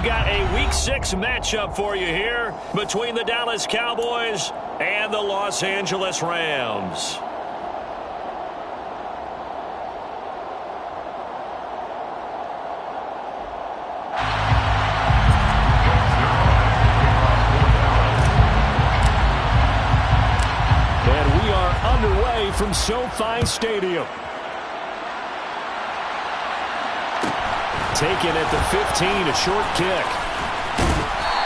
we've got a Week 6 matchup for you here between the Dallas Cowboys and the Los Angeles Rams. And we are underway from SoFi Stadium. Taken at the 15, a short kick.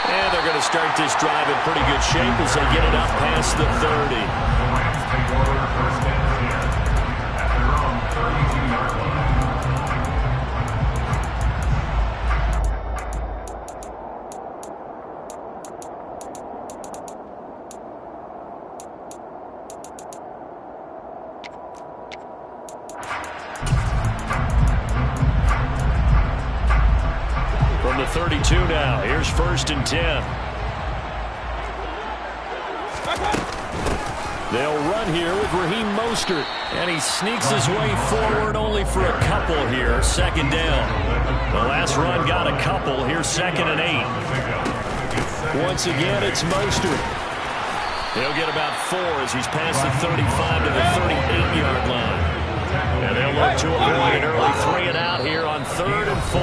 And they're going to start this drive in pretty good shape as they get it up past the 30. From the 32 now, here's 1st and 10. They'll run here with Raheem Mostert, and he sneaks his way forward only for a couple here, 2nd down. The last run got a couple, here's 2nd and 8. Once again, it's Mostert. He'll get about 4 as he's past the 35 to the 38-yard line. And they'll look to avoid an early 3 and out here on 3rd and 4.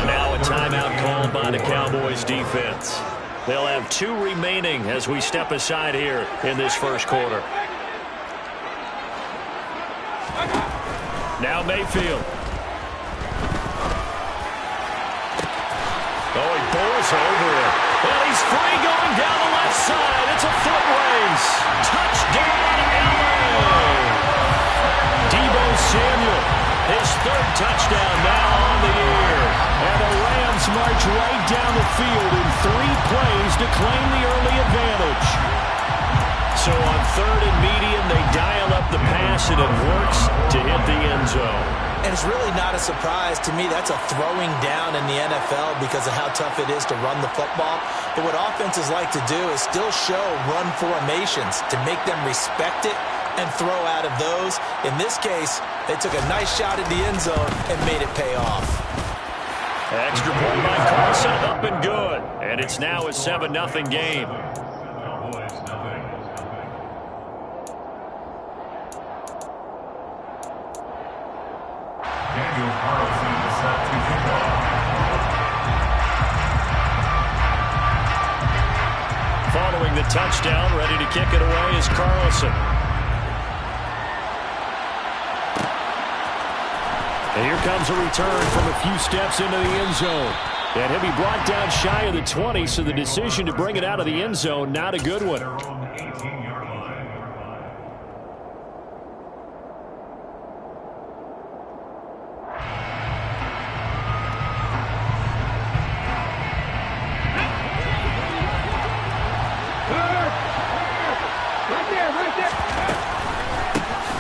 Now a timeout called by the Cowboys defense. They'll have 2 remaining as we step aside here in this first quarter. Now Mayfield. Oh, he bowls over it. Well, he's free going down the left side. It's a foot race. Touchdown, LA. Deebo Samuel, his 3rd touchdown now on the year. And the Rams march right down the field in 3 plays to claim the early advantage. So on 3rd and medium, they dial up the pass, and it works to hit the end zone. And it's really not a surprise to me. That's a throwing down in the NFL because of how tough it is to run the football. But what offenses like to do is still show run formations to make them respect it and throw out of those. In this case, they took a nice shot at the end zone and made it pay off. Extra point by Carlson, up and good. And it's now a 7-0 game. Following the touchdown, ready to kick it away is Carlson. And here comes a return from a few steps into the end zone. And he'll be brought down shy of the 20, so the decision to bring it out of the end zone, not a good one.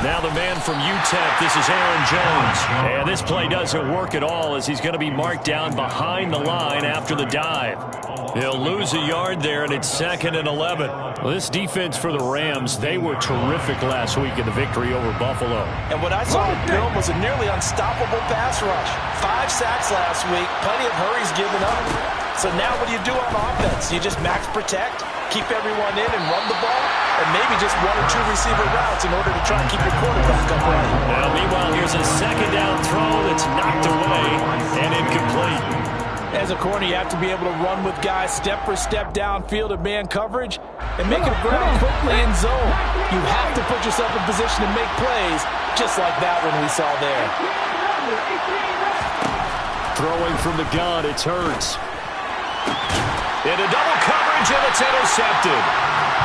Now the man from UTEP, this is Aaron Jones. And this play doesn't work at all as he's going to be marked down behind the line after the dive. He'll lose a yard there, and it's 2nd and 11. Well, this defense for the Rams, they were terrific last week in the victory over Buffalo. And what I saw with Bill was a nearly unstoppable pass rush. 5 sacks last week, plenty of hurries given up. So now what do you do on offense? You just max protect, keep everyone in and run the ball, or maybe just 1 or 2 receiver routes in order to try and keep your quarterback upright. Now, meanwhile, here's a 2nd down throw that's knocked away and incomplete. As a corner, you have to be able to run with guys step for step downfield in man coverage and make it ground quickly in zone. You have to put yourself in position to make plays, just like that one we saw there. Throwing from the gun, it's Hurts. Into double coverage, and it's intercepted.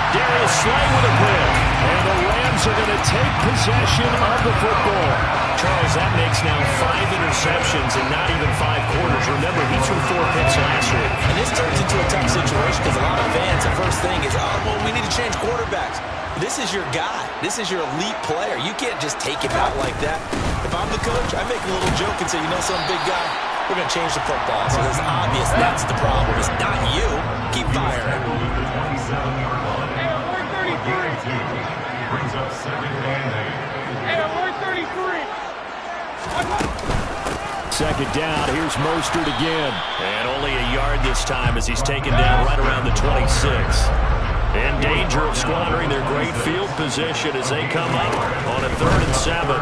Darius Slay with a pick. And the Rams are going to take possession of the football. Charles, that makes now 5 interceptions in not even 5 quarters. Remember, he threw 4 picks last week. And this turns into a tough situation because a lot of fans, the first thing is, oh, well, we need to change quarterbacks. This is your guy. This is your elite player. You can't just take him out like that. If I'm the coach, I make a little joke and say, you know, some big guy, we're going to change the football. So it's obvious that's the problem. It's not you. Keep firing. Brings up 2nd and 8. Hey, alert 33. Second down, here's Mostert again. And only a yard this time as he's taken down right around the 26. In danger of squandering their great field position as they come up on a 3rd and 7.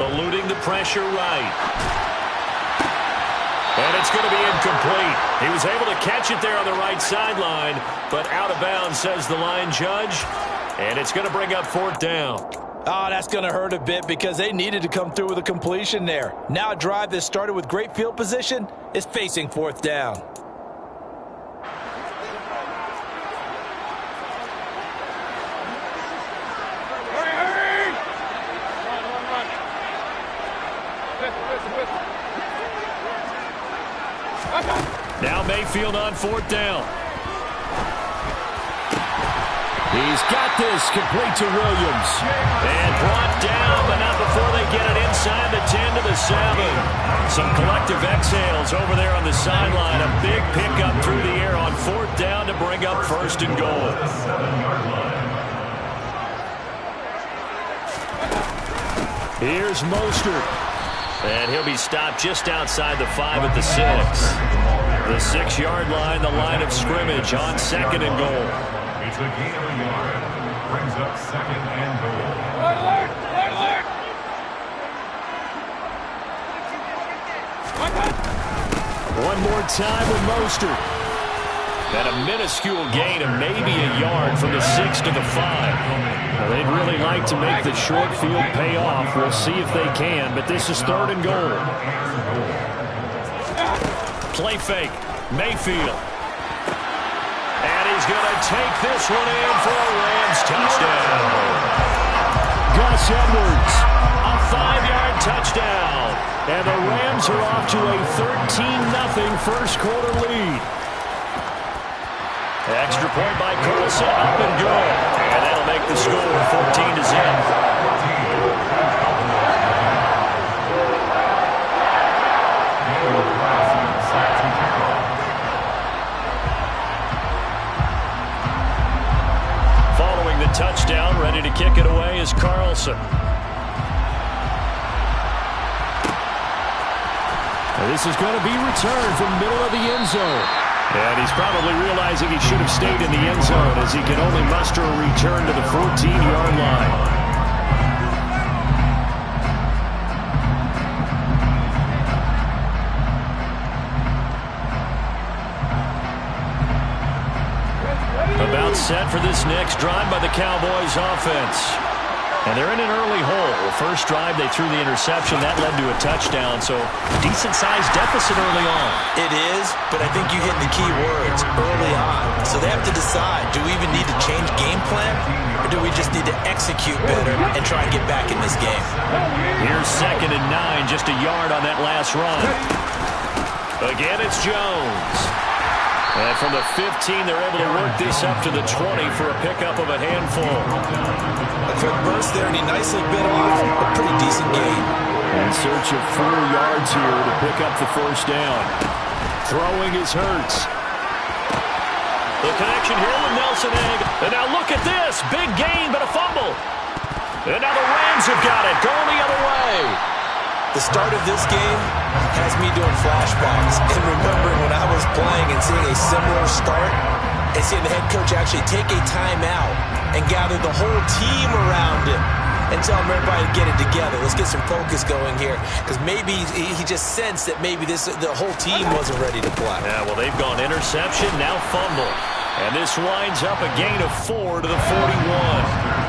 Eluding the pressure right. And it's going to be incomplete. He was able to catch it there on the right sideline, but out of bounds, says the line judge. And it's going to bring up 4th down. Oh, that's going to hurt a bit because they needed to come through with a completion there. Now a drive that started with great field position is facing 4th down. Now Mayfield on 4th down. He's got this complete to Williams. And brought down, but not before they get it inside the 10 to the 7. Some collective exhales over there on the sideline. A big pickup through the air on 4th down to bring up 1st and goal. Here's Mostert. And he'll be stopped just outside the 5 at the 6. The 6-yard line, the line of scrimmage on 2nd and goal. It's a gain of a yard. Brings up 2nd and goal. One more time with Mostert. And a minuscule gain of maybe a yard from the 6 to the 5. Now, they'd really like to make the short field pay off. We'll see if they can, but this is 3rd and goal. Play fake. Mayfield. And he's going to take this one in for a Rams touchdown. Gus Edwards, a 5-yard touchdown. And the Rams are off to a 13-0 first quarter lead. Extra point by Carlson, up and good. And that'll make the score 14-0. Following the touchdown, ready to kick it away is Carlson. Now this is going to be returned from the middle of the end zone. And he's probably realizing he should have stayed in the end zone as he can only muster a return to the 14-yard line. About set for this next drive by the Cowboys offense. And they're in an early hole. First drive, they threw the interception. That led to a touchdown, so decent-sized deficit early on. It is, but I think you hit the key words, early on. So they have to decide, do we even need to change game plan, or do we just need to execute better and try and get back in this game? Here's 2nd and 9, just a yard on that last run. Again, it's Jones. And from the 15, they're able to work this up to the 20 for a pickup of a handful. A quick burst there, and he nicely bit off a pretty decent gain. In search of 4 yards here to pick up the 1st down. Throwing is Hurts. The connection here with Nelson Egg. And now look at this. Big gain, but a fumble. And now the Rams have got it, going the other way. The start of this game has me doing flashbacks and remembering when I was playing and seeing a similar start and seeing the head coach actually take a timeout and gather the whole team around him and tell him everybody to get it together. Let's get some focus going here because maybe he just sensed that maybe the whole team wasn't ready to play. Yeah, well, they've gone interception, now fumble. And this winds up a gain of 4 to the 41.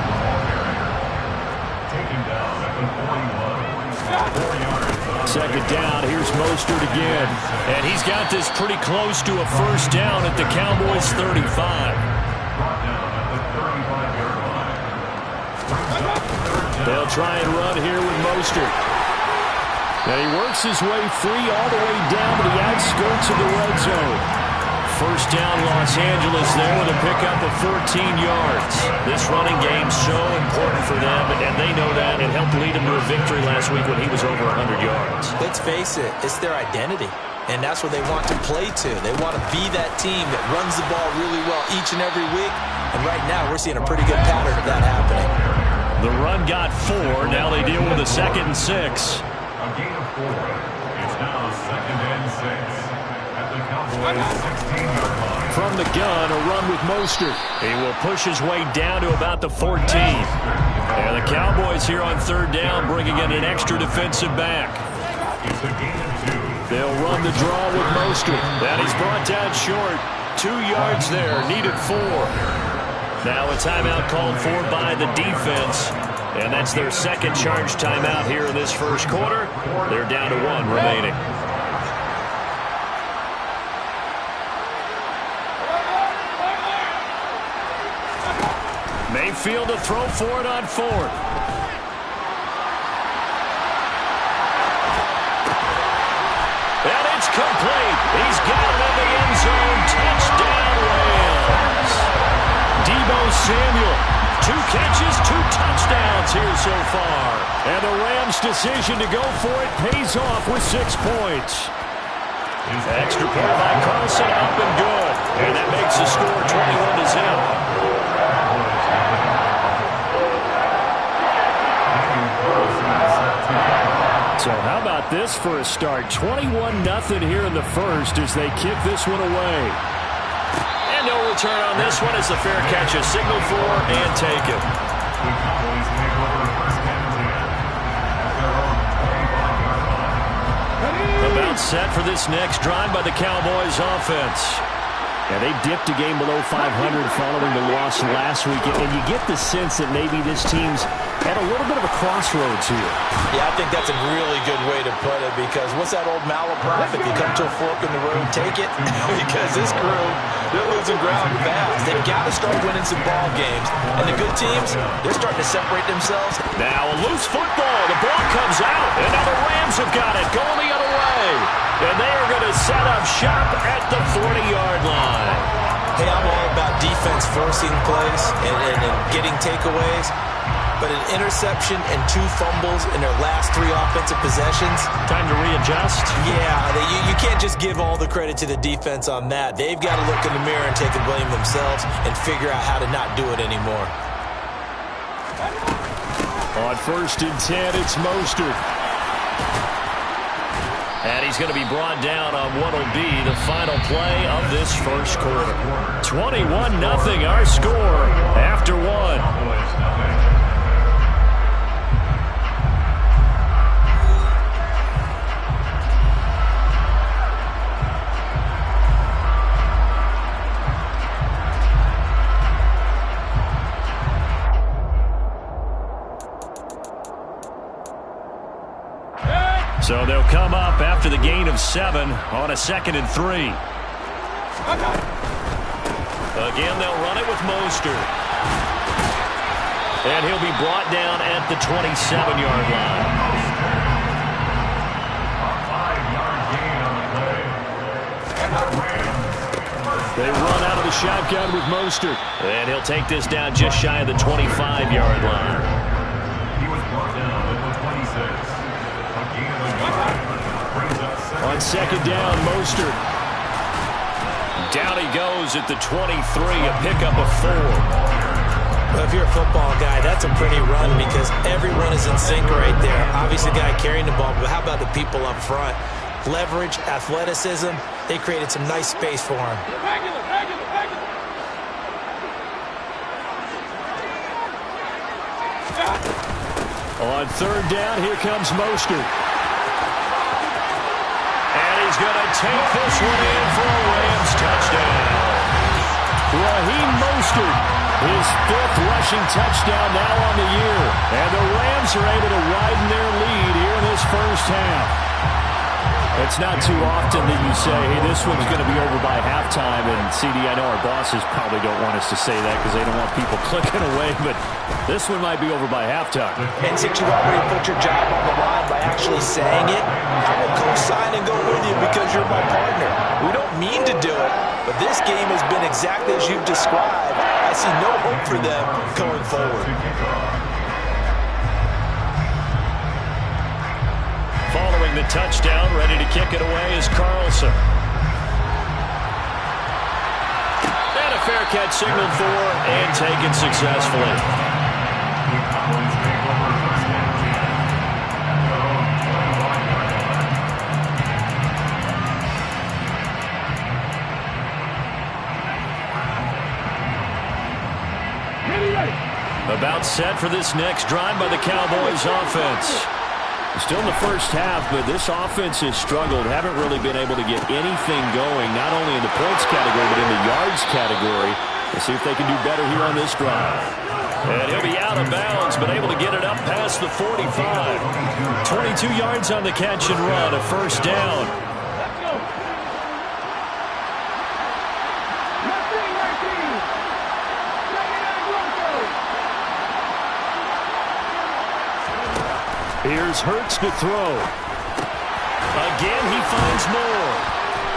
Second down, here's Mostert again. And he's got this pretty close to a 1st down at the Cowboys' 35. They'll try and run here with Mostert. And he works his way free all the way down to the outskirts of the red zone. 1st down, Los Angeles there with a pickup of 14 yards. This running game so important for them, and they know that. It helped lead them to a victory last week when he was over 100 yards. Let's face it, it's their identity, and that's what they want to play to. They want to be that team that runs the ball really well each and every week, and right now we're seeing a pretty good pattern of that happening. The run got 4. Now they deal with a 2nd and 6. gain of 4. It's now 2nd and 6 at the Cowboys' 16-yard line. From the gun, a run with Mostert. He will push his way down to about the 14. And the Cowboys here on 3rd down, bringing in an extra defensive back. It's a gain of 2. They'll run the draw with Mostert. That he's brought down short. 2 yards there, needed 4. Now a timeout called for by the defense. And that's their second charge timeout here in this first quarter. They're down to 1 remaining. Mayfield to throw for it on 4th. And it's complete. He's got it in the end zone. Touchdown, Rams. Deebo Samuel. 2 catches, 2 touchdowns here so far. And the Rams' decision to go for it pays off with 6 points. Extra point by Carlson, up and good. And that makes the score 21-0. So how about this for a start? 21-0 here in the first as they kick this one away. And no return on this one as the fair catch is signaled for and taken. The Cowboys take over 1st and 10 at their own 25-yard line. About set for this next drive by the Cowboys offense. And they dipped a game below 500 following the loss last week. And you get the sense that maybe this team's at a little bit of a crossroads here. Yeah, I think that's a really good way to put it because what's that old malaprop? If you come to a fork in the road, take it. Because this crew, they're losing ground fast. They've got to start winning some ball games. And the good teams, they're starting to separate themselves. Now a loose football. The ball comes out. And now the Rams have got it. Going the other way. And they are going to set up shop at the 40-yard line. Hey, I'm all about defense forcing plays and getting takeaways. But an interception and 2 fumbles in their last 3 offensive possessions. Time to readjust. Yeah, you can't just give all the credit to the defense on that. They've got to look in the mirror and take the blame themselves and figure out how to not do it anymore. On 1st and 10, it's Mostert. And he's going to be brought down on what will be the final play of this first quarter. 21-0 our score after 1. So they'll come up after the gain of 7 on a 2nd and 3. Again, they'll run it with Mostert. And he'll be brought down at the 27-yard line. They run out of the shotgun with Mostert. And he'll take this down just shy of the 25-yard line. He was brought down at the 26. On 2nd down, Mostert. Down he goes at the 23, a pickup of 4. Well, if you're a football guy, that's a pretty run because every run is in sync right there. Obviously, the guy carrying the ball, but how about the people up front? Leverage, athleticism, they created some nice space for him. On 3rd down, here comes Mostert. He's going to take this one in for a Rams touchdown. Raheem Mostert, his 5th rushing touchdown now on the year. And the Rams are able to widen their lead here in this first half. It's not too often that you say, hey, this one's going to be over by halftime. And, CD, I know our bosses probably don't want us to say that because they don't want people clicking away. But this one might be over by halftime. And since you already put your job on the line by actually saying it, I will co-sign and go with you because you're my partner. We don't mean to do it, but this game has been exactly as you've described. I see no hope for them going forward. Following the touchdown, ready to kick it away is Carlson. And a fair catch signaled for and taken successfully. About set for this next drive by the Cowboys offense. Still in the first half, but this offense has struggled. Haven't really been able to get anything going, not only in the points category, but in the yards category. Let's see if they can do better here on this drive. And he'll be out of bounds, but able to get it up past the 45. 22 yards on the catch and run, a first down. Here's Hurts to throw. Again, he finds more.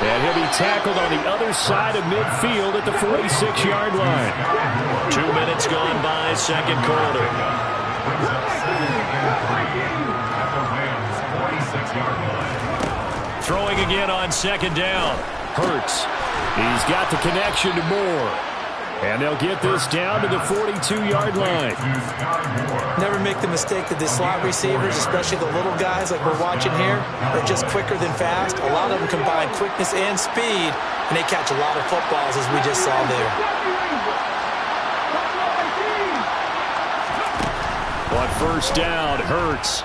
And he'll be tackled on the other side of midfield at the 46-yard line. 2 minutes gone by, second quarter. Throwing again on second down. Hurts. He's got the connection to Moore. And they'll get this down to the 42-yard line. Never make the mistake that the slot receivers, especially the little guys like we're watching here, are just quicker than fast. A lot of them combine quickness and speed, and they catch a lot of footballs, as we just saw there. On first down, Hurts.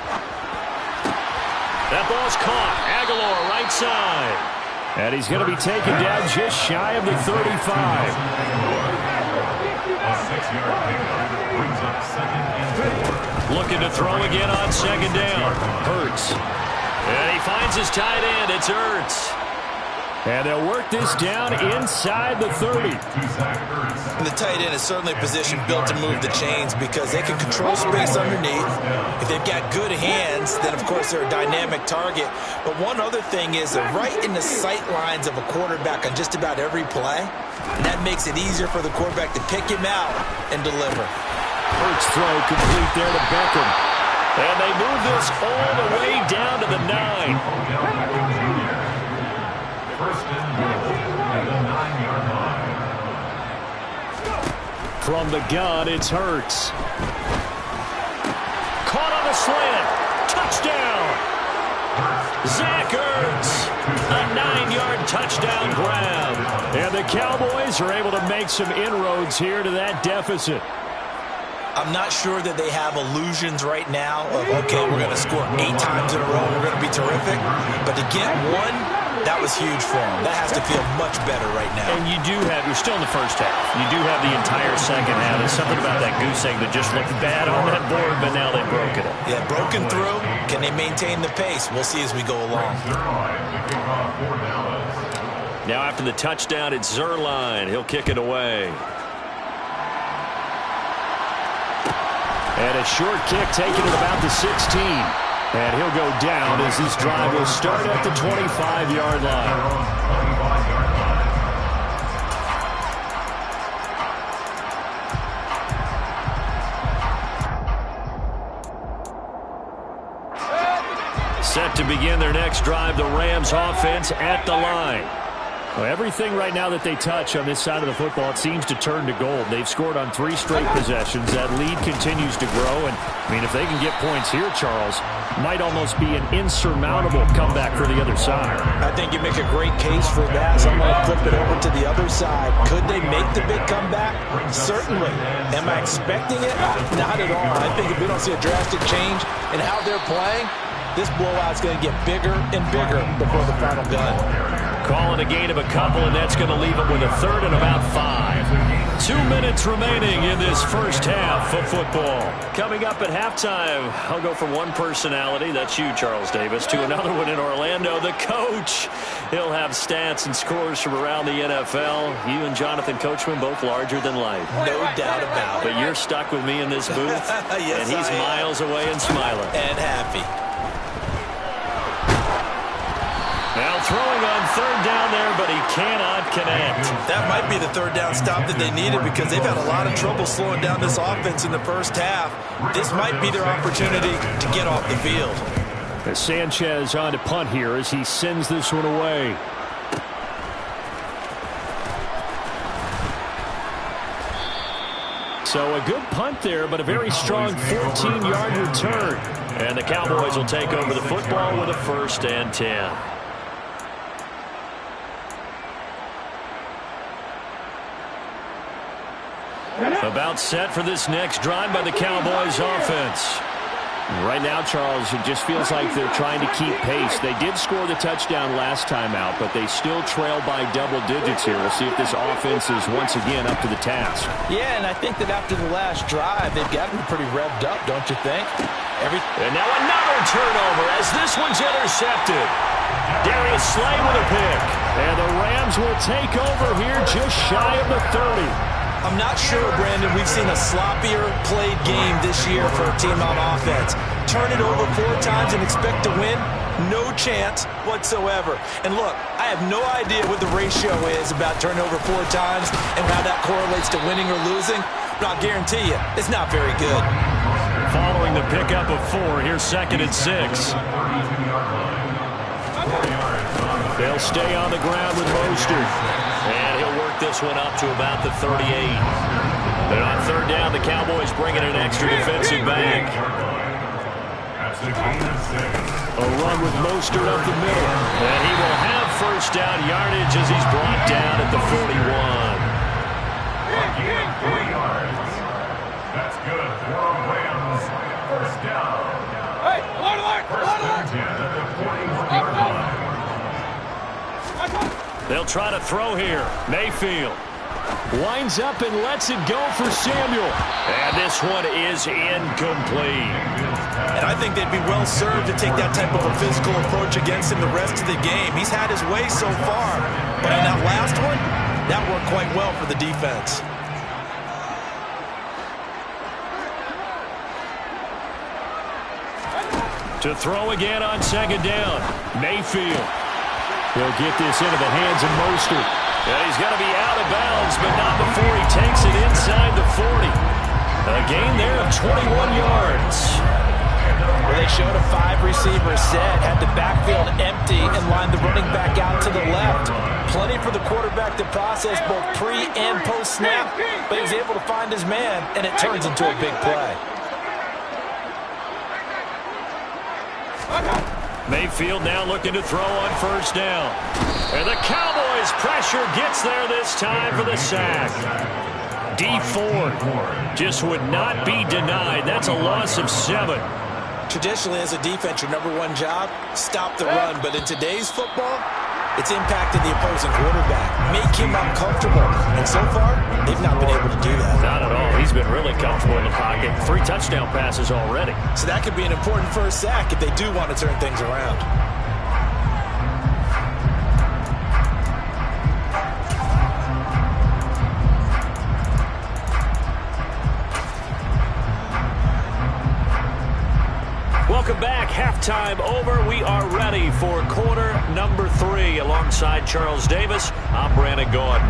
That ball's caught. Aguilar right side. And he's going to be taken down just shy of the 35. Looking to throw again on second down. Hurts. And he finds his tight end. It's Hurts. And they'll work this down inside the 30. And the tight end is certainly a position built to move the chains because they can control space underneath. If they've got good hands, then of course they're a dynamic target. But one other thing is they're right in the sight lines of a quarterback on just about every play. And that makes it easier for the quarterback to pick him out and deliver. Hurts throw complete there to Beckham. And they move this all the way down to the 9. First and goal at the 9-yard line. From the gun, it's Hurts. Caught on a slant. Touchdown. Zach Ertz. A 9-yard touchdown grab. And the Cowboys are able to make some inroads here to that deficit. I'm not sure that they have illusions right now of, okay, we're going to score 8 times in a row and we're going to be terrific. But to get one, that was huge for them. That has to feel much better right now. And you're still in the first half. You do have the entire second half. There's something about that goose egg that just looked bad on that board, but now they've broken it. Yeah, broken through. Can they maintain the pace? We'll see as we go along. Now after the touchdown, it's Zerline. He'll kick it away. And a short kick taken at about the 16. And he'll go down as this drive will start at the 25-yard line. Set to begin their next drive, the Rams offense at the line. Well, everything right now that they touch on this side of the football, it seems to turn to gold. They've scored on 3 straight possessions. That lead continues to grow. And, I mean, if they can get points here, Charles, might almost be an insurmountable comeback for the other side. I think you make a great case for that. So I'm going to flip it over to the other side. Could they make the big comeback? Certainly. Am I expecting it? Not at all. I think if we don't see a drastic change in how they're playing, this blowout's going to get bigger and bigger before the final gun. Calling a gain of a couple, and that's going to leave it with a third and about 5. 2 minutes remaining in this first half of football. Coming up at halftime, I'll go from one personality, that's you, Charles Davis, to another one in Orlando, the coach. He'll have stats and scores from around the NFL. You and Jonathan Coachman, both larger than life. No doubt about it. But you're stuck with me in this booth, yes, and he's miles away and smiling. And happy. Now throwing on third down there, but he cannot connect. That might be the third down stop that they needed because they've had a lot of trouble slowing down this offense in the first half. This might be their opportunity to get off the field. As Sanchez on to punt here as he sends this one away. So a good punt there, but a very strong 14-yard return. And the Cowboys will take over the football with a 1st and 10. About set for this next drive by the Cowboys offense. Right now, Charles, it just feels like they're trying to keep pace. They did score the touchdown last time out, but they still trail by double digits here. We'll see if this offense is once again up to the task. Yeah, and I think that after the last drive, they've got to be pretty revved up, don't you think? And now another turnover as this one's intercepted. Darius Slay with a pick. And the Rams will take over here just shy of the 30. I'm not sure, Brandon, we've seen a sloppier played game this year for a team on offense. Turn it over 4 times and expect to win? No chance whatsoever. And look, I have no idea what the ratio is about turning over 4 times and how that correlates to winning or losing, but I'll guarantee you, it's not very good. Following the pickup of 4, here's 2nd and 6. They'll stay on the ground with Mostert. And he'll work this one up to about the 38. And on 3rd down, the Cowboys bring in an extra defensive back. A run with Mostert up the middle. And he will have 1st down yardage as he's brought down at the 41. 3 yards. That's good for Rams. 1st down. Hey, alert! 1st and 10 at the 41-yard line. They'll try to throw here. Mayfield winds up and lets it go for Samuel. And this one is incomplete. And I think they'd be well served to take that type of a physical approach against him the rest of the game. He's had his way so far. But on that last one, that worked quite well for the defense. To throw again on 2nd down. Mayfield. He'll get this into the hands of Mostert. And he's going to be out of bounds, but not before he takes it inside the 40. A gain there of 21 yards. Well, they showed a 5-receiver set, had the backfield empty, and lined the running back out to the left. Plenty for the quarterback to process both pre- and post-snap, but he was able to find his man, and it turns into a big play. Mayfield now looking to throw on 1st down. And the Cowboys' pressure gets there this time for the sack. D Ford just would not be denied. That's a loss of 7. Traditionally, as a defense, your #1 job, stop the run. But in today's football, it's impacting the opposing quarterback. Make him uncomfortable. And so far, they've not been able to do that. Not at all. He's been really comfortable in the pocket. 3 touchdown passes already. So that could be an important 1st sack if they do want to turn things around. Welcome back. Halftime over. We are ready for quarter number 3. Alongside Charles Davis, I'm Brandon Gordon.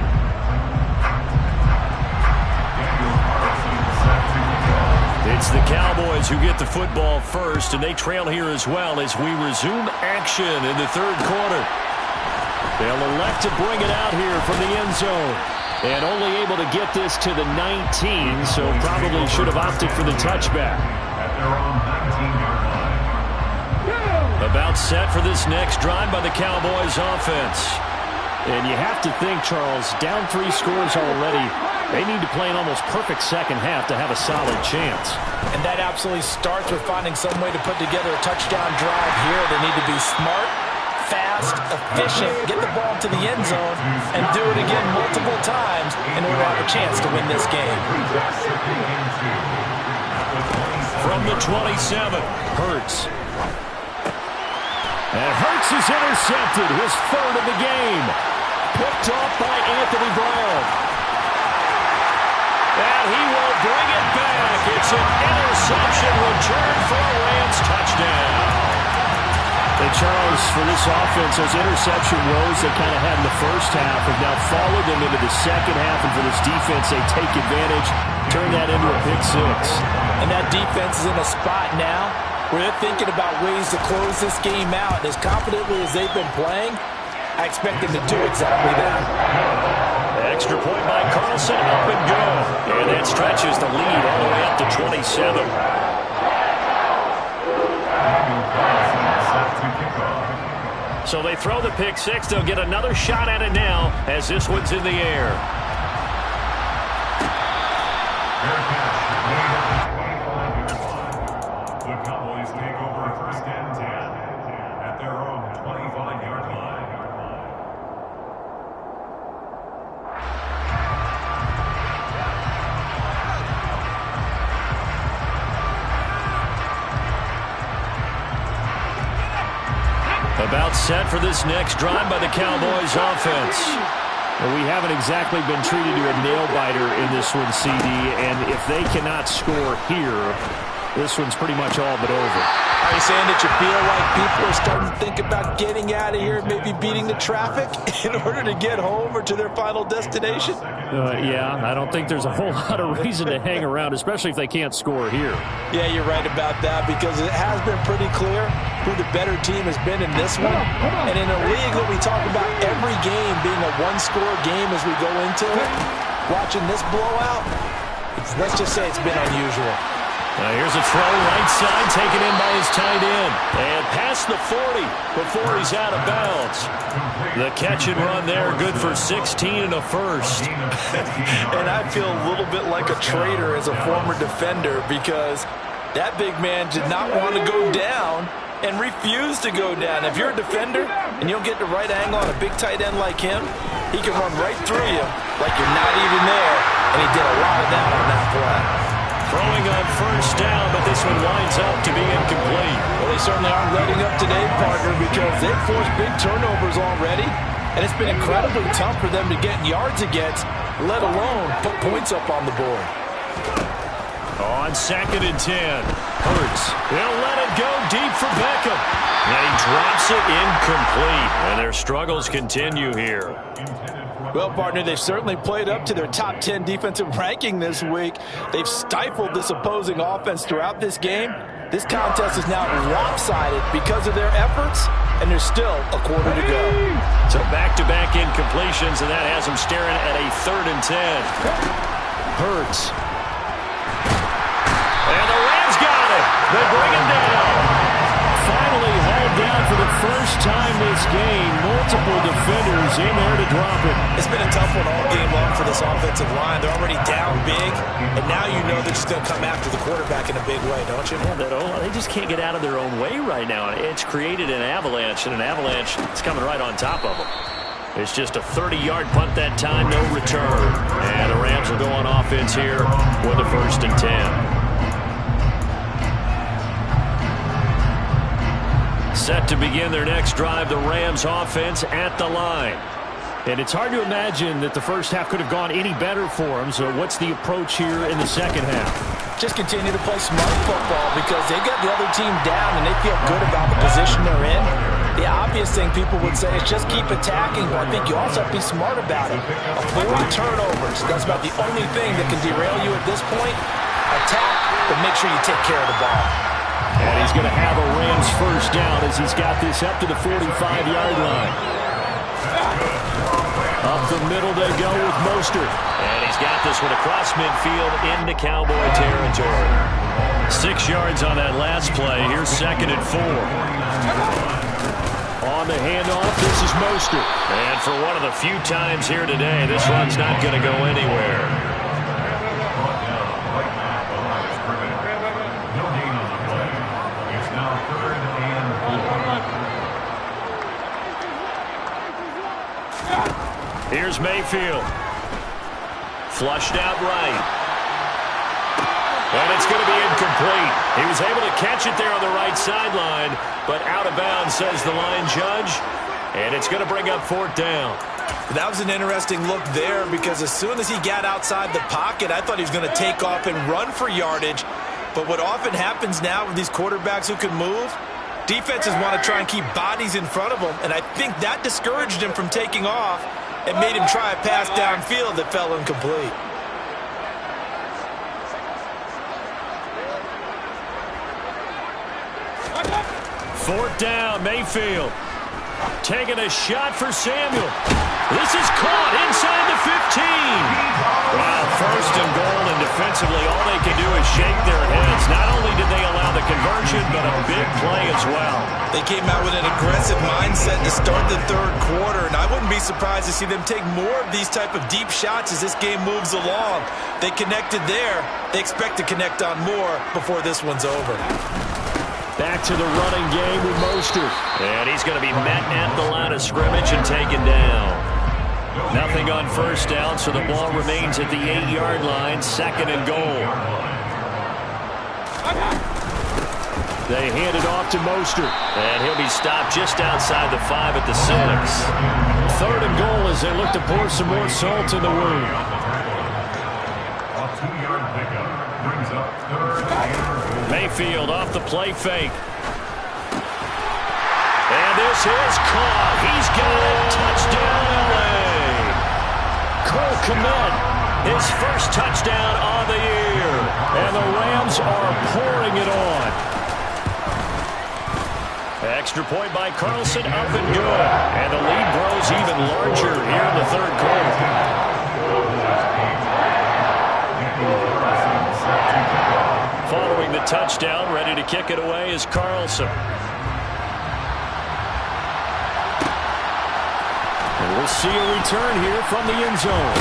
It's the Cowboys who get the football first, and they trail here as well as we resume action in the 3rd quarter. They'll elect to bring it out here from the end zone. And only able to get this to the 19, so probably should have opted for the touchback. At their own 19-yard line. About set for this next drive by the Cowboys offense. And you have to think, Charles, down 3 scores already. They need to play an almost perfect second half to have a solid chance. And that absolutely starts with finding some way to put together a touchdown drive here. They need to be smart, fast, efficient, get the ball to the end zone, and do it again multiple times in order to have a chance to win this game. From the 27, Hurts. And Hurts is intercepted, his 3rd of the game. Picked off by Anthony Brown. And he will bring it back. It's an interception return for a Rams touchdown. And Charles, for this offense, those interception woes they kind of had in the first half have now followed them into the second half. And for this defense, they take advantage, turn that into a pick 6. And that defense is in a spot now where they're thinking about ways to close this game out. And as confidently as they've been playing, I expect them to do exactly that. Extra point by Carlson, up and go. And that stretches the lead all the way up to 27. So they throw the pick 6. They'll get another shot at it now as this one's in the air. Cowboys take over 1st and 10 at their own 25-yard line. About set for this next drive by the Cowboys offense. Well, we haven't exactly been treated to a nail-biter in this one, CD, and if they cannot score here, this one's pretty much all but over. Are you saying that you feel like people are starting to think about getting out of here, maybe beating the traffic in order to get home or to their final destination? Yeah, I don't think there's a whole lot of reason to hang around, especially if they can't score here. Yeah, you're right about that, because it has been pretty clear who the better team has been in this one. And in a league that we talk about every game being a one-score game as we go into it, watching this blowout, let's just say it's been unusual. Here's a throw right side, taken in by his tight end. And past the 40 before he's out of bounds. The catch and run there, good for 16 and a first. And I feel a little bit like a traitor as a former defender, because that big man did not want to go down and refused to go down. If you're a defender and you don't get the right angle on a big tight end like him, he can run right through you like you're not even there. And he did a lot of that on that play. Throwing on first down, but this one winds up to be incomplete. Well, they certainly aren't letting up today, partner, because they've forced big turnovers already, and it's been incredibly tough for them to get yards against, let alone put points up on the board. On 2nd and 10, Hurts. They'll let it go deep for Beckham. And he drops it incomplete, and their struggles continue here. Well, partner, they've certainly played up to their top 10 defensive ranking this week. They've stifled this opposing offense throughout this game. This contest is now lopsided because of their efforts, and there's still a quarter to go. So back-to-back incompletions, and that has them staring at a 3rd and 10. Hurts. And the Rams got it. They bring it down. Finally hauled down for the first time this game. Multiple defenders in there to drop it. It's been a tough one all game long for this offensive line. They're already down big, and now you know they're just going to come after the quarterback in a big way, don't you? Yeah, they just can't get out of their own way right now. It's created an avalanche, and an avalanche is coming right on top of them. It's just a 30-yard punt that time, no return. And the Rams will go on offense here with a 1st and 10. Set to begin their next drive, the Rams offense at the line. And it's hard to imagine that the first half could have gone any better for them. So what's the approach here in the second half? Just continue to play smart football, because they got the other team down and they feel good about the position they're in. The obvious thing people would say is just keep attacking, but I think you also have to be smart about it. Avoid turnovers. That's about the only thing that can derail you at this point. Attack, but make sure you take care of the ball. And he's going to have a Rams first down as he's got this up to the 45-yard line. Up the middle they go with Mostert. And he's got this one across midfield into Cowboy territory. 6 yards on that last play. Here's 2nd and 4. On the handoff, this is Mostert. And for one of the few times here today, this run's not going to go anywhere. Here's Mayfield. Flushed out right. And it's going to be incomplete. He was able to catch it there on the right sideline, but out of bounds, says the line judge. And it's going to bring up 4th down. That was an interesting look there, because as soon as he got outside the pocket, I thought he was going to take off and run for yardage. But what often happens now with these quarterbacks who can move, defenses want to try and keep bodies in front of them, and I think that discouraged him from taking off and made him try a pass downfield that fell incomplete. Fourth down, Mayfield. Taking a shot for Samuel. This is caught inside the 15. Wow, 1st and goal, and defensively all they can do is shake their heads. Not only did they allow the conversion, but a big play as well. They came out with an aggressive mindset to start the 3rd quarter, and I wouldn't be surprised to see them take more of these type of deep shots as this game moves along. They connected there. They expect to connect on more before this one's over. Back to the running game with Mostert. And he's going to be met at the line of scrimmage and taken down. Nothing on first down, so the ball remains at the 8-yard line, 2nd and goal. They hand it off to Mostert. And he'll be stopped just outside the 5 at the 6. 3rd and goal as they look to pour some more salt in the wound. A 2-yard pickup brings up 3rd and goal. Mayfield off the play fake. And this is caught. He's got it. Touchdown, L.A. Cole Kmet, his first touchdown on the year. And the Rams are pouring it on. Extra point by Carlson, up and good. And the lead grows even larger here in the 3rd quarter. Following the touchdown, ready to kick it away is Carlson. And we'll see a return here from the end zone.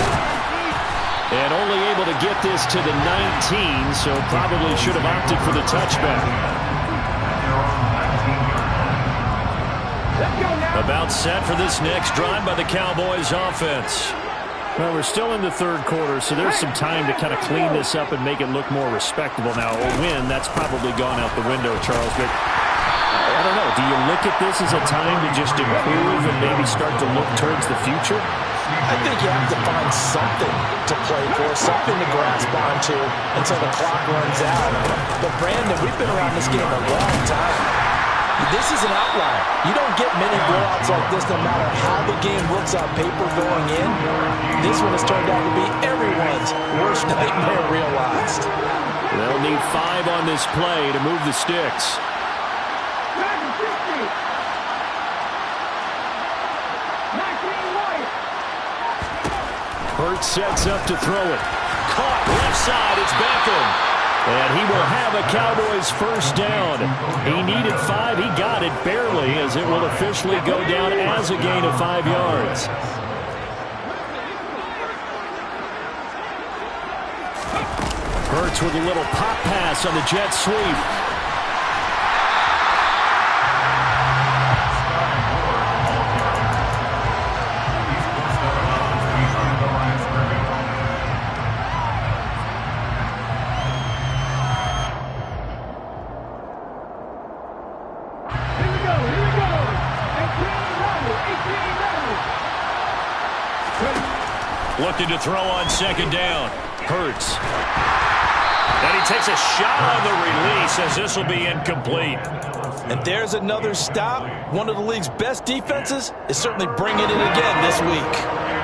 And only able to get this to the 19, so probably should have opted for the touchback. About set for this next drive by the Cowboys offense. Well, we're still in the 3rd quarter, so there's some time to kind of clean this up and make it look more respectable. Now, a win, that's probably gone out the window, Charles, but I don't know. Do you look at this as a time to just improve and maybe start to look towards the future? I think you have to find something to play for, something to grasp onto until the clock runs out. But, Brandon, we've been around this game a long time. This is an outlier. You don't get many blowouts like this no matter how the game looks on paper going in. This one has turned out to be everyone's worst nightmare realized. They'll need 5 on this play to move the sticks. Hurts sets up to throw it. Caught left side. It's Beckham. And he will have a Cowboys first down. He needed 5. He got it barely, as it will officially go down as a gain of 5 yards. Hurts with a little pop pass on the jet sweep. Looking to throw on 2nd down. Hurts. And he takes a shot on the release as this will be incomplete. And there's another stop. One of the league's best defenses is certainly bringing it again this week.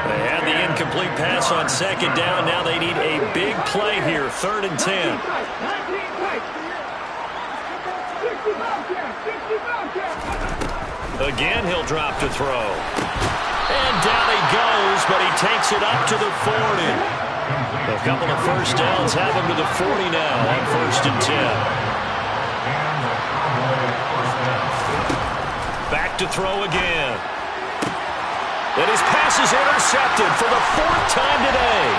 They had the incomplete pass on 2nd down. Now they need a big play here. 3rd and 10. Again, he'll drop to throw. And down he goes, but he takes it up to the 40. A couple of first downs have him to the 40 now on 1st and 10. Back to throw again. And his pass is intercepted for the 4th time today.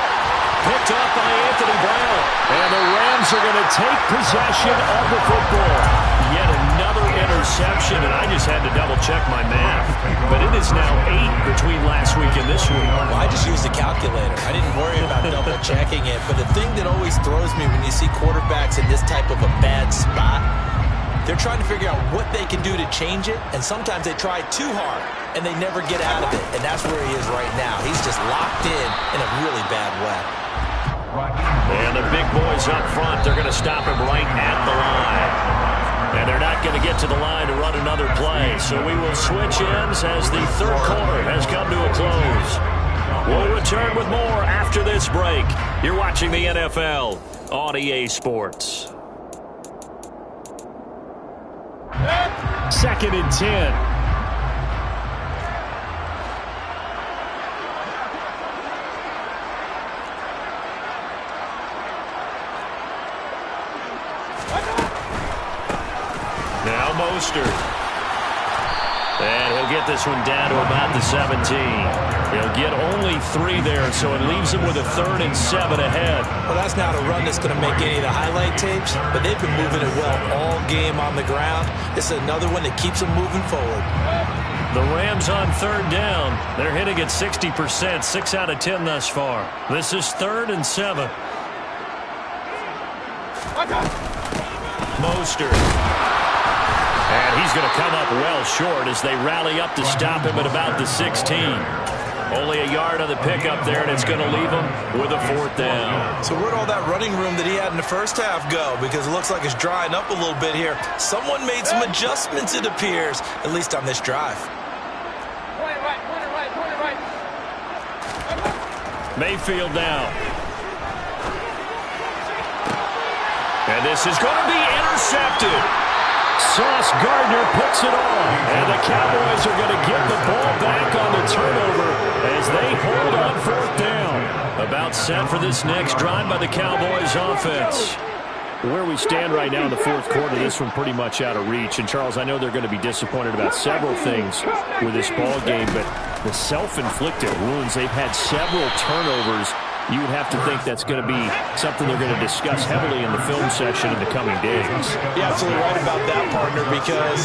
Picked up by Anthony Brown. And the Rams are going to take possession of the football. Yet another interception, and I just had to double-check my math. But it is now 8 between last week and this week. Well, I just used a calculator. I didn't worry about double-checking it. But the thing that always throws me when you see quarterbacks in this type of a bad spot, they're trying to figure out what they can do to change it, and sometimes they try too hard, and they never get out of it. And that's where he is right now. He's just locked in a really bad way. And the big boys up front, they're going to stop him right at the line. And they're not going to get to the line to run another play. So we will switch ends as the 3rd quarter has come to a close. We'll return with more after this break. You're watching the NFL on EA Sports. 2nd and 10. Now Mostert. And he'll get this one down to about the 17. He'll get only 3 there, so it leaves him with a 3rd and 7 ahead. Well, that's not a run that's going to make any of the highlight tapes, but they've been moving it well all game on the ground. This is another one that keeps them moving forward. The Rams on 3rd down. They're hitting at 60%, 6 out of 10 thus far. This is 3rd and 7. Mostert. And he's going to come up well short as they rally up to stop him at about the 16. Only a yard on the pickup there, and it's going to leave him with a 4th down. So where'd all that running room that he had in the first half go? Because it looks like it's drying up a little bit here. Someone made some adjustments, it appears, at least on this drive. Mayfield now. And this is going to be intercepted. Sauce Gardner puts it on. And the Cowboys are going to get the ball back on the turnover as they hold on 4th down. About set for this next drive by the Cowboys offense. Where we stand right now in the 4th quarter, this one pretty much out of reach. And, Charles, I know they're going to be disappointed about several things with this ball game, but the self-inflicted wounds, they've had several turnovers. You would have to think that's going to be something they're going to discuss heavily in the film section in the coming days. You're absolutely right about that, partner, because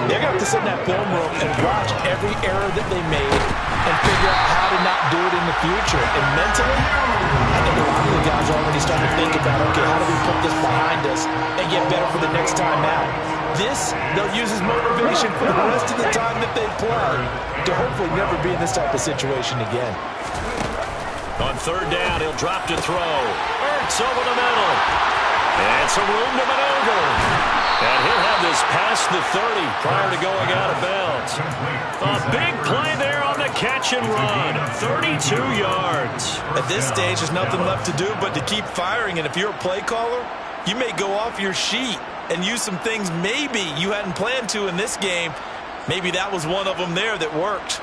they're going to have to sit in that film room and watch every error that they made and figure out how to not do it in the future. And mentally, I think a lot of the guys are already starting to think about, okay, how do we put this behind us and get better for the next time out? This, they'll use as motivation for the rest of the time that they play to hopefully never be in this type of situation again. On 3rd down, he'll drop to throw. Ertz over the middle. And some room to maneuver. And he'll have this past the 30 prior to going out of bounds. A big play there on the catch and run. 32 yards. At this stage, there's nothing left to do but to keep firing. And if you're a play caller, you may go off your sheet and use some things maybe you hadn't planned to in this game. Maybe that was one of them there that worked.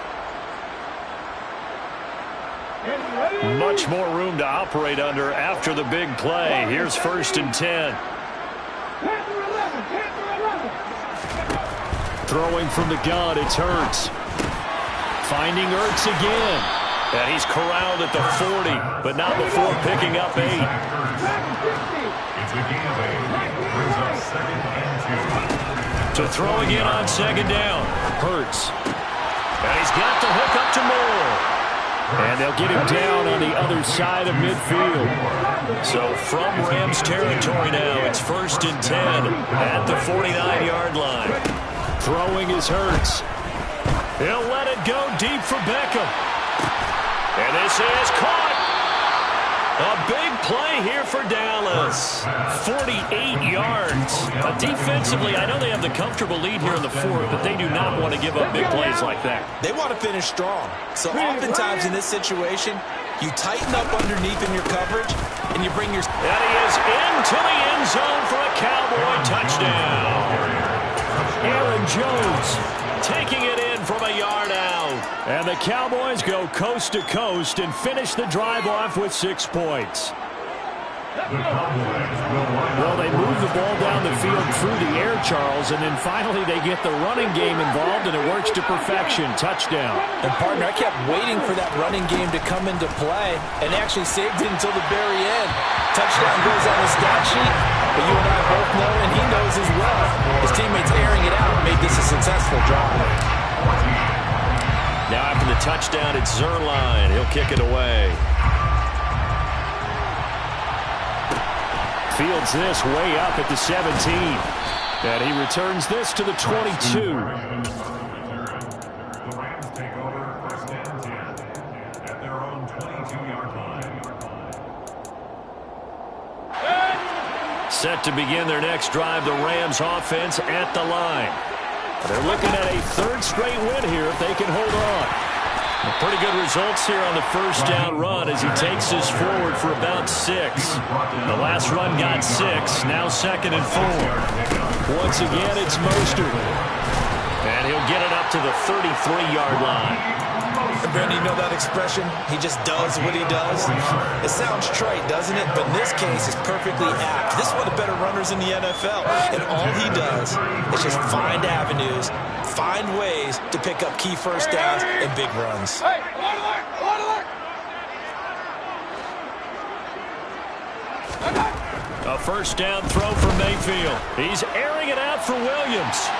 Much more room to operate under after the big play. Here's 1st and 10. Throwing from the gun, it's Hurts. Finding Ertz again. And he's corralled at the 40, but not before picking up 8. To throw again on 2nd down. Hurts. And he's got the hook up to Moore. And they'll get him down on the other side of midfield. So from Rams territory now, it's 1st and 10 at the 49-yard line. Throwing is Hurts. He'll let it go deep for Beckham. And this is caught. A big play here for Dallas. 48 yards. Defensively, I know they have the comfortable lead here in the 4th, but they do not want to give up big plays like that. They want to finish strong. So oftentimes in this situation, you tighten up underneath in your coverage, and you bring your... And he is into the end zone for a Cowboy touchdown. Aaron Jones taking it in from a yard out. And the Cowboys go coast to coast and finish the drive off with 6 points. Well, they move the ball down the field through the air, Charles, and then finally they get the running game involved, and it works to perfection. Touchdown. And, partner, I kept waiting for that running game to come into play and actually saved it until the very end. Touchdown goes on the stat sheet, but you and I both know, and he knows as well, his teammates airing it out made this a successful drive. Now after the touchdown, it's Zerline. He'll kick it away. Fields this way up at the 17. And he returns this to the 22. The Rams take over 1st and 10 at their own 22-yard line. Set to begin their next drive, the Rams offense at the line. They're looking at a 3rd straight win here if they can hold on. Pretty good results here on the 1st down run as he takes this forward for about 6. The last run got 6, now 2nd and 4. Once again, it's Mostert. And he'll get it up to the 33-yard line. Brandon, you know that expression? He just does what he does. It sounds trite, doesn't it? But in this case, it's perfectly apt. This is one of the better runners in the NFL. And all he does is just find avenues, find ways to pick up key first downs and big runs. A first down throw for Mayfield. He's airing it out for Williams.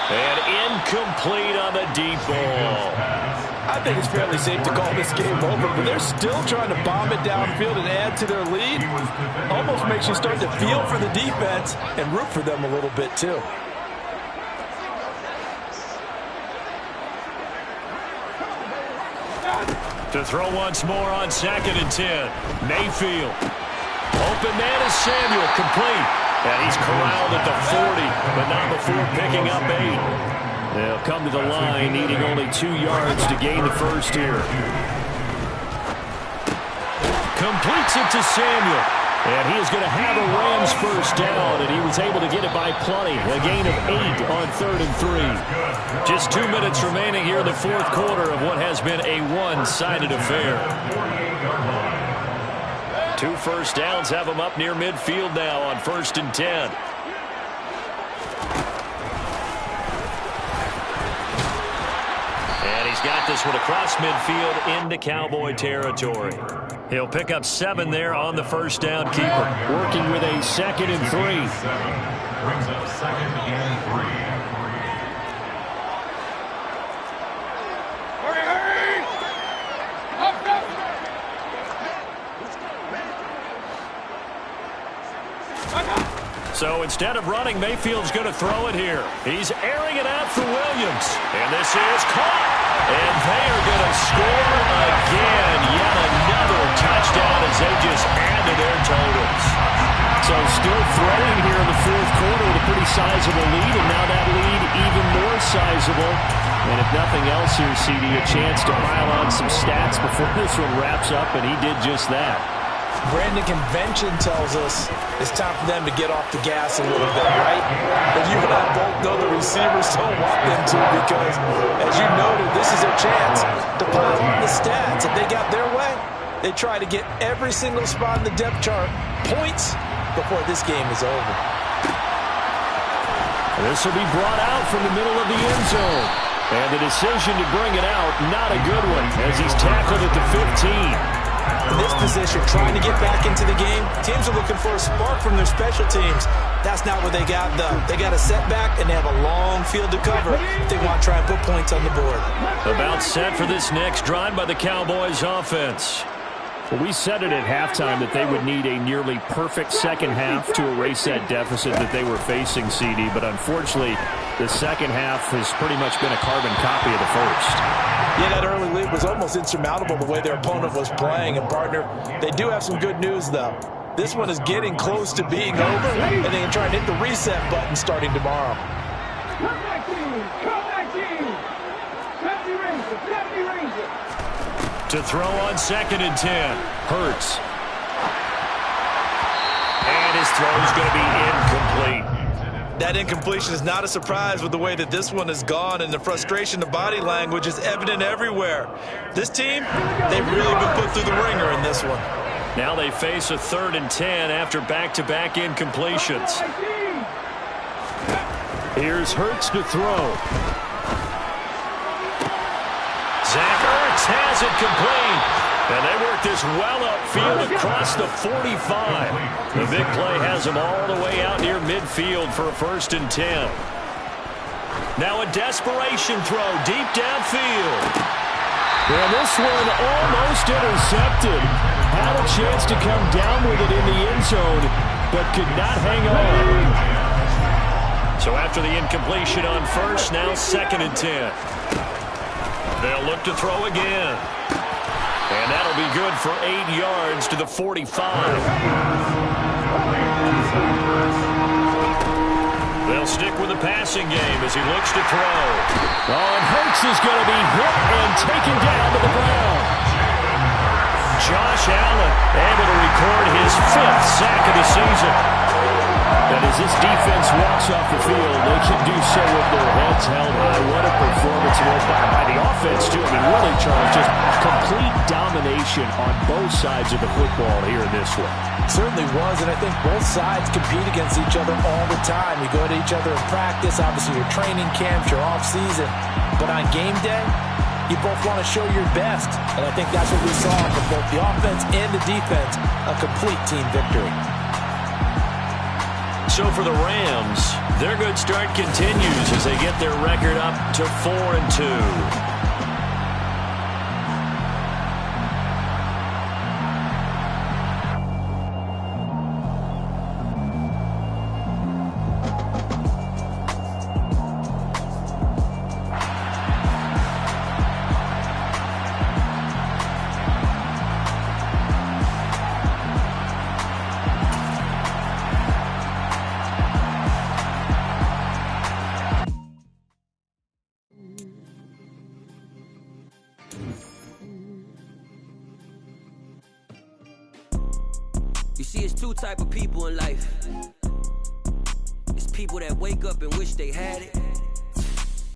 And incomplete on the deep ball. I think it's fairly safe to call this game over, but they're still trying to bomb it downfield and add to their lead. Almost makes you start to feel for the defense and root for them a little bit too. To throw once more on 2nd and 10. Mayfield. Open man is Samuel, complete. And he's corralled at the 40, but not before picking up 8. They'll come to the line, needing only 2 yards to gain the first here. Completes it to Samuel. And he is going to have a Rams first down, and he was able to get it by plenty. A gain of 8 on 3rd and 3. Just 2 minutes remaining here in the fourth quarter of what has been a one-sided affair. 2 first downs have him up near midfield now on 1st and 10. And he's got this one across midfield into Cowboy territory. He'll pick up 7 there on the first down keeper. Working with a 2nd and 3. Brings up 2nd and 3. So instead of running, Mayfield's going to throw it here. He's airing it out for Williams. And this is caught. And they are going to score again. Yet another touchdown as they just add to their totals. So still throwing here in the fourth quarter with a pretty sizable lead, and now that lead even more sizable. And if nothing else here, CD, a chance to pile on some stats before this one wraps up, and he did just that. Brandon, convention tells us it's time for them to get off the gas a little bit, right? But you and I both know the receivers don't want them to, because, as you noted, this is their chance to pile on the stats. If they got their way, they try to get every single spot in the depth chart points before this game is over. This will be brought out from the middle of the end zone. And the decision to bring it out, not a good one, as he's tackled at the 15. In this position, trying to get back into the game, teams are looking for a spark from their special teams. That's not what they got, though. They got a setback, and they have a long field to cover if they want to try and put points on the board. About set for this next drive by the Cowboys offense. Well, we said it at halftime that they would need a nearly perfect second half to erase that deficit that they were facing, CD. But unfortunately, the second half has pretty much been a carbon copy of the first. Yeah, that early lead was almost insurmountable the way their opponent was playing. And, partner, they do have some good news, though. This one is getting close to being over, and they can try and hit the reset button starting tomorrow. Come back, team! Come back, team! Safety Ranger! Safety Ranger! To throw on 2nd and 10. Hurts. And his throw is going to be incomplete. That incompletion is not a surprise with the way that this one has gone, and the frustration, the body language is evident everywhere. This team, they've really been put through the ringer in this one. Now they face a 3rd and 10 after back-to-back incompletions. Here's Hurts to throw. Zach Ertz has it complete. And they work this well upfield across the 45. The big play has them all the way out near midfield for a 1st and 10. Now a desperation throw deep downfield. And this one almost intercepted. Had a chance to come down with it in the end zone, but could not hang on. So after the incompletion on 1st, now 2nd and 10. They'll look to throw again. And that'll be good for 8 yards to the 45. They'll stick with the passing game as he looks to throw. Oh, and Hurts is going to be hit and taken down to the ground. Josh Allen able to record his 5th sack of the season. And as this defense walks off the field, they can do so with their heads held high. What a performance by the offense, too. I mean, really, Charles, just complete domination on both sides of the football here in this one. Certainly was, and I think both sides compete against each other all the time. You go to each other in practice, obviously your training camps, your off-season. But on game day, you both want to show your best. And I think that's what we saw from both the offense and the defense, a complete team victory. So for the Rams, their good start continues as they get their record up to 4-2. You see, it's two type of people in life. It's people that wake up and wish they had it,